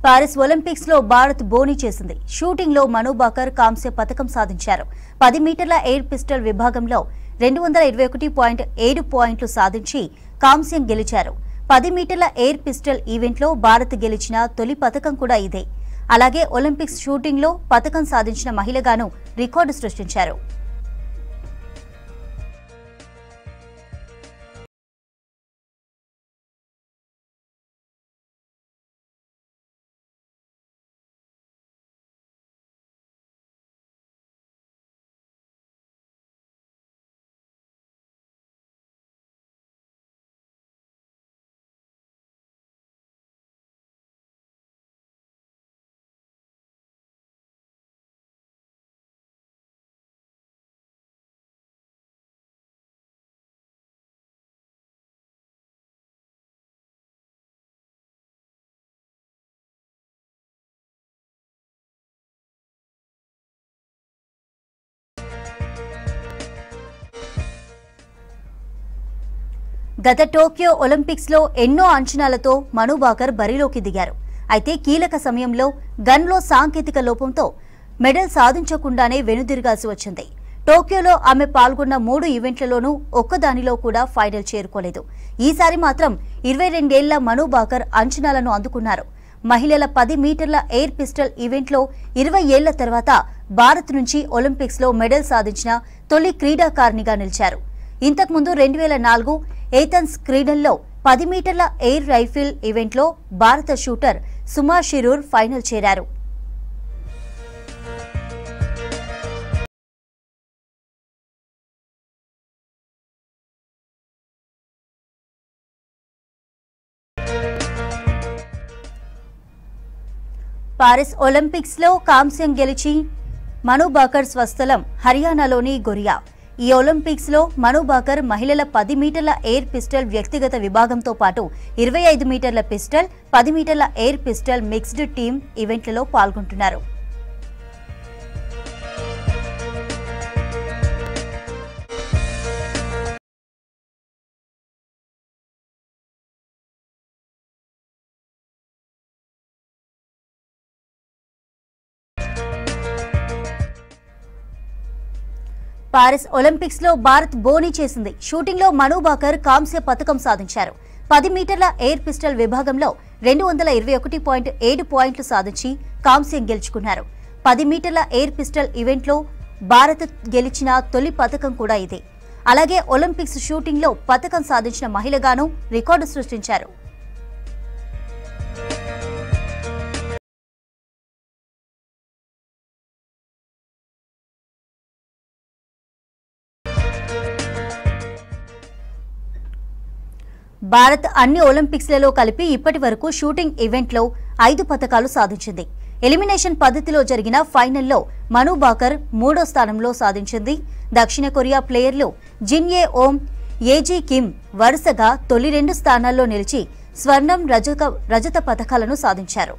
Paris Olympics లో భారత్ బోని చేసింది. Shooting లో మను బాకర్ కాంస్య పతకం సాధించారు. 10 మీటర్ల ఎయిర్ పిస్టల్ విభాగంలో 221.7 పాయింట్లు సాధించి కాంస్యం గెలిచారు. 10 మీటర్ల ఎయిర్ పిస్టల్ ఈవెంట్ లో భారత్ గెలిచిన తొలి పతకం కూడా ఇదే. అలాగే ఒలింపిక్స్ షూటింగ్ లో పతకం సాధించిన మహిళగాను రికార్డు సృష్టించారు. గత టోక్యో ఒలింపిక్స్ లో ఎన్నో అంచనాలతో మను బాకర్ బరిలోకి దిగారు. అయితే కీలక సమయంలో గన్లో సాంకేతిక లోపంతో మెడల్ సాధించకుండానే వెనుదిరగాల్సి వచ్చింది. టోక్యోలో ఆమె పాల్గొన్న 3 ఈవెంట్లలోనూ ఒక్కదానిలో కూడా ఫైనల్ చేరుకోలేదు. ఈసారి మాత్రం 22 ఏళ్ల మను బాకర్ అంచనాలను అందుకున్నారు. మహిళల 10 మీటర్ల ఎయిర్ పిస్టల్ ఈవెంట్లో 20 ఏళ్ల తర్వాత భారత్ నుంచి ఒలింపిక్స్ లో మెడల్ సాధించిన తొలి క్రీడాకారిణిగా నిలిచారు. ఇంతకుముందు 2004 ఏథెన్స్ క్రీడల్లో 10 మీటర్ల ఎయిర్ రైఫిల్ ఈవెంట్లో భారత షూటర్ సుమా షిరూర్ ఫైనల్ చేరారు. పారిస్ ఒలింపిక్స్ లో కాంస్యం గెలిచి మను బాకర్ స్వస్థలం హర్యానాలోని గొరియా. ఈ ఒలింపిక్స్ లో మను బాకర్ మహిళల 10 మీటర్ల ఎయిర్ పిస్టల్ వ్యక్తిగత విభాగంతో పాటు 25 మీటర్ల పిస్టల్, 10 మీటర్ల ఎయిర్ పిస్టల్ మిక్స్డ్ టీమ్ ఈవెంట్లలో పాల్గొంటున్నారు. పారిస్ ఒలింపిక్స్ లో భారత్ బోని చేసింది. షూటింగ్ లో మను బాకర్ కాంస్య పతకం సాధించారు. 10 మీటర్ల ఎయిర్ పిస్టల్ విభాగంలో 221.7 పాయింట్లు సాధించి కాంస్యం గెలుచుకున్నారు. 10 మీటర్ల ఎయిర్ పిస్టల్ ఈవెంట్ లో భారత్ గెలిచిన తొలి పతకం కూడా ఇదే. అలాగే ఒలింపిక్స్ షూటింగ్ లో పతకం సాధించిన మహిళగాను రికార్డు సృష్టించారు. భారత్ అన్ని ఒలింపిక్స్లలో కలిపి ఇప్పటి వరకు షూటింగ్ ఈవెంట్లో 5 పతకాలు సాధించింది. ఎలిమినేషన్ పద్ధతిలో జరిగిన ఫైనల్లో మను బాకర్ 3వ స్థానంలో సాధించింది. దక్షిణ కొరియా ప్లేయర్లు జిన్ ఏ ఓం, ఏజీ కిమ్ వరుసగా తొలి 2 స్థానాల్లో నిలిచి స్వర్ణం, రజత పతకాలను సాధించారు.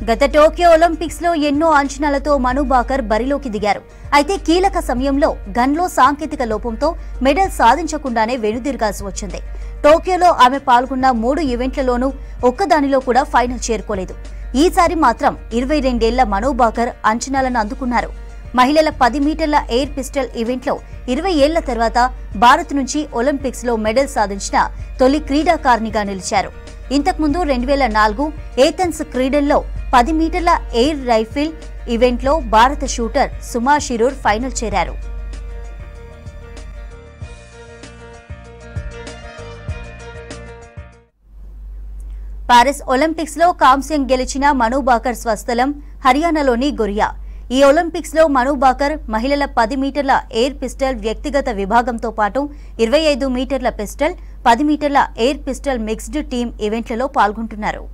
గత టోక్యో ఒలింపిక్స్ లో ఎన్నో అంచనాలతో మను బాకర్ బరిలోకి దిగారు. అయితే కీలక సమయంలో గన్లో సాంకేతిక లోపంతో మెడల్ సాధించకుండానే వెనుదిరగాల్సి వచ్చింది. టోక్యోలో ఆమె పాల్గొన్న 3 ఈవెంట్లలోనూ ఒక్కదానిలో కూడా ఫైనల్ చేరుకోలేదు. ఈసారి మాత్రం 22 ఏళ్ల మను బాకర్ అంచనాలను అందుకున్నారు. మహిళల 10 మీటర్ల ఎయిర్ పిస్టల్ ఈవెంట్లో 20 ఏళ్ల తర్వాత భారత్ నుంచి ఒలింపిక్స్ లో మెడల్ సాధించిన తొలి క్రీడాకారిణిగా నిలిచారు. ఇంతకుముందు 2004 ఏథెన్స్ క్రీడల్లో 10 మీటర్ల ఎయిర్ రైఫిల్ ఈవెంట్లో భారత షూటర్ సుమా షిరూర్ ఫైనల్ చేరారు. పారిస్ ఒలింపిక్స్ లో కాంస్యం గెలిచిన మను బాకర్ స్వస్థలం హర్యానాలోని గొరియా. ఈ ఒలింపిక్స్ లో మను బాకర్ మహిళల 10 మీటర్ల ఎయిర్ పిస్టల్ వ్యక్తిగత విభాగంతో పాటు 25 మీటర్ల పిస్టల్, 10 మీటర్ల ఎయిర్ పిస్టల్ మిక్స్డ్ టీమ్ ఈవెంట్లలో పాల్గొంటున్నారు.